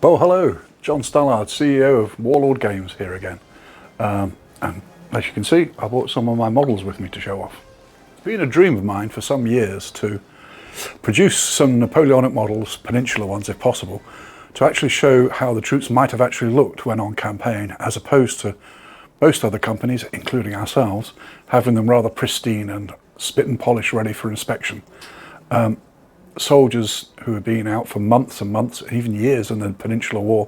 Well, hello, John Stallard, CEO of Warlord Games here again. And as you can see, I brought some of my models with me to show off. It's been a dream of mine for some years to produce some Napoleonic models, Peninsular ones if possible, to actually show how the troops might have actually looked when on campaign, as opposed to most other companies, including ourselves, having them rather pristine and spit and polish ready for inspection. Soldiers who had been out for months and months, even years in the Peninsular War,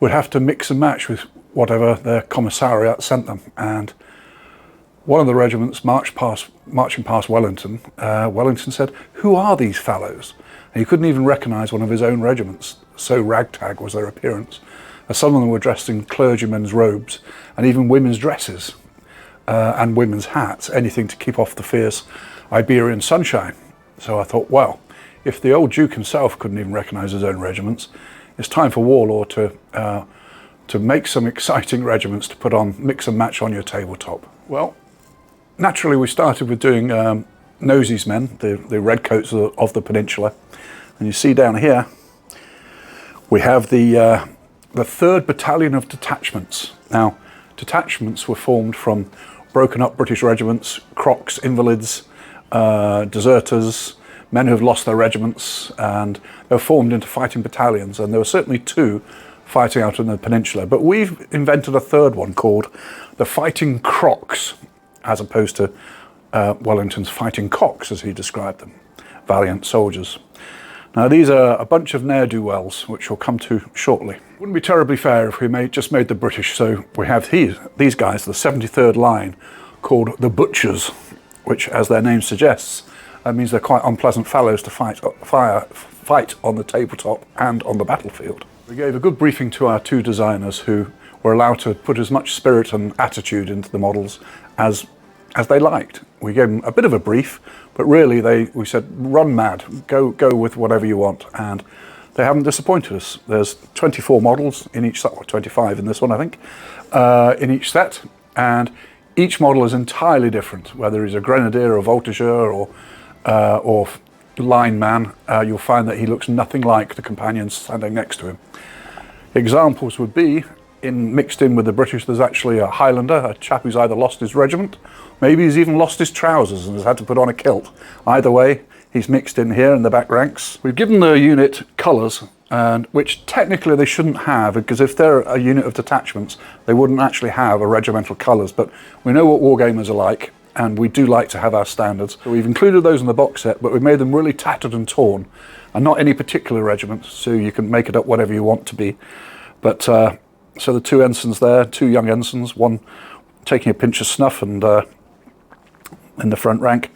would have to mix and match with whatever their commissariat sent them. And one of the regiments marching past Wellington, Wellington said, "Who are these fellows?" And he couldn't even recognise one of his own regiments, so ragtag was their appearance. As some of them were dressed in clergymen's robes and even women's dresses and women's hats, anything to keep off the fierce Iberian sunshine. So I thought, well, if the old Duke himself couldn't even recognise his own regiments, it's time for Warlord to make some exciting regiments to put on, mix and match on your tabletop. Well, naturally we started with doing Nosey's men, the redcoats of the Peninsula. And you see down here, we have the 3rd Battalion of Detachments. Now, detachments were formed from broken up British regiments, crocs, invalids, deserters, men who have lost their regiments, and they were formed into fighting battalions, and there were certainly 2 fighting out in the Peninsula, but we've invented a 3rd one called the Fighting Crocs, as opposed to Wellington's Fighting Cocks, as he described them, valiant soldiers. Now these are a bunch of ne'er-do-wells, which we'll come to shortly. Wouldn't be terribly fair if we just made the British, so we have these guys, the 73rd line, called the Butchers, which, as their name suggests, means they're quite unpleasant fellows to fight on the tabletop and on the battlefield. We gave a good briefing to our 2 designers, who were allowed to put as much spirit and attitude into the models as they liked. We gave them a bit of a brief, but really we said, run mad, go with whatever you want, and they haven't disappointed us. There's 24 models in each set, or 25 in this one, I think, in each set, and each model is entirely different, whether he's a grenadier or voltigeur or line man. You'll find that he looks nothing like the companions standing next to him. Examples would be, mixed in with the British, there's actually a Highlander, a chap who's either lost his regiment, maybe he's even lost his trousers and has had to put on a kilt. Either way, he's mixed in here in the back ranks. We've given the unit colours, and which technically they shouldn't have, because if they're a unit of detachments, they wouldn't actually have a regimental colours, but we know what wargamers are like, and we do like to have our standards. So we've included those in the box set, but we've made them really tattered and torn, and not any particular regiment, so you can make it up whatever you want to be. But so the 2 ensigns there, 2 young ensigns, one taking a pinch of snuff and in the front rank.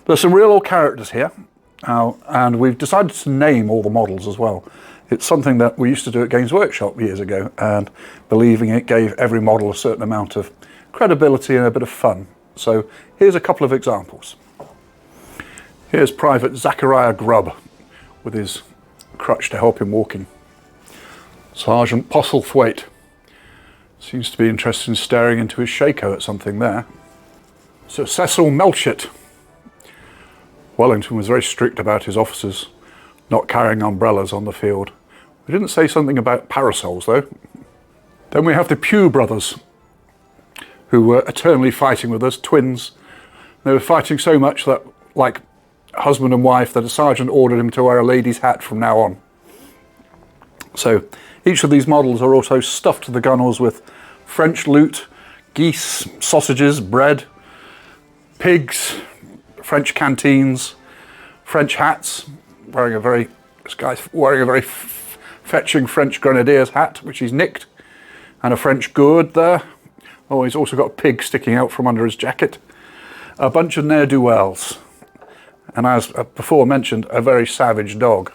There's some real old characters here, and we've decided to name all the models as well. It's something that we used to do at Games Workshop years ago, and believing it gave every model a certain amount of credibility and a bit of fun. So here's a couple of examples. Here's Private Zachariah Grubb with his crutch to help him walking. Sergeant Postlethwaite seems to be interested in staring into his shako at something there. Sir Cecil Melchett. Wellington was very strict about his officers not carrying umbrellas on the field. We didn't say something about parasols though. Then we have the Pugh brothers, who were eternally fighting with us, twins. They were fighting so much that, like husband and wife, that a sergeant ordered him to wear a lady's hat from now on. So each of these models are also stuffed to the gunwales with French loot, geese, sausages, bread, pigs, French canteens, French hats, this guy's wearing a very fetching French grenadier's hat, which he's nicked, and a French gourd there. Oh, he's also got a pig sticking out from under his jacket. A bunch of ne'er-do-wells, and as before mentioned, a very savage dog.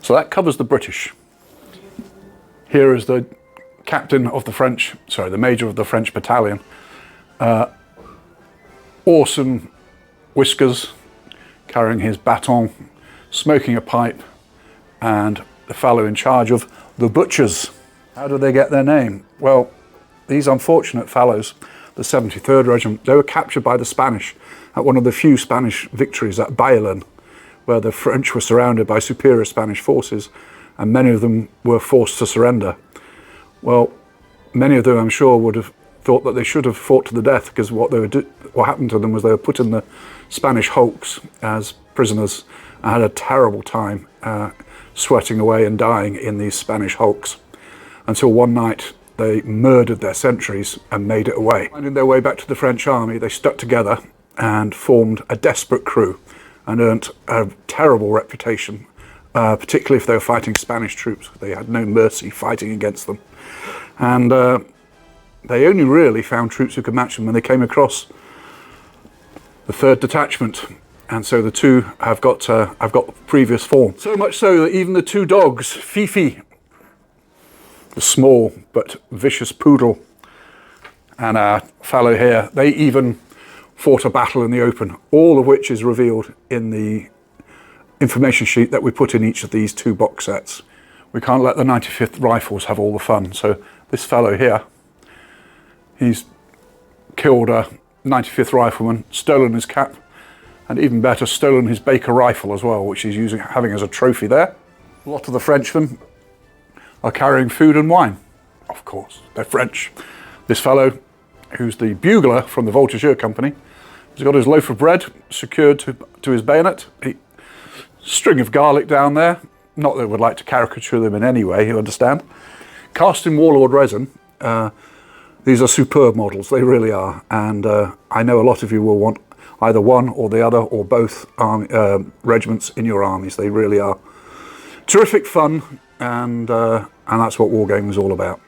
So that covers the British. Here is the captain of the major of the French battalion. Awesome whiskers, carrying his baton, smoking a pipe, and the fellow in charge of the Butchers. How did they get their name? Well, these unfortunate fellows, the 73rd Regiment, they were captured by the Spanish at one of the few Spanish victories at Baylen, where the French were surrounded by superior Spanish forces, and many of them were forced to surrender. Well, many of them, I'm sure, would have thought that they should have fought to the death, because what happened to them was they were put in the Spanish hulks as prisoners and had a terrible time sweating away and dying in these Spanish hulks, until one night they murdered their sentries and made it away. Finding their way back to the French army, they stuck together and formed a desperate crew and earned a terrible reputation, particularly if they were fighting Spanish troops. They had no mercy fighting against them. And they only really found troops who could match them when they came across the 3rd Detachment. And so the two have got previous form. So much so that even the 2 dogs, Fifi, the small but vicious poodle, and our fellow here, they even fought a battle in the open, all of which is revealed in the information sheet that we put in each of these 2 box sets. We can't let the 95th Rifles have all the fun, so this fellow here, he's killed a 95th Rifleman, stolen his cap, and even better, stolen his Baker rifle as well, which he's having as a trophy there. A lot of the Frenchmen are carrying food and wine. Of course, they're French. This fellow, who's the bugler from the Voltigeur Company, has got his loaf of bread secured to his bayonet. A string of garlic down there. Not that I would like to caricature them in any way, you understand. Cast in Warlord resin. These are superb models, they really are. And I know a lot of you will want either one or the other or both regiments in your armies. They really are terrific fun, and that's what Wargaming is all about.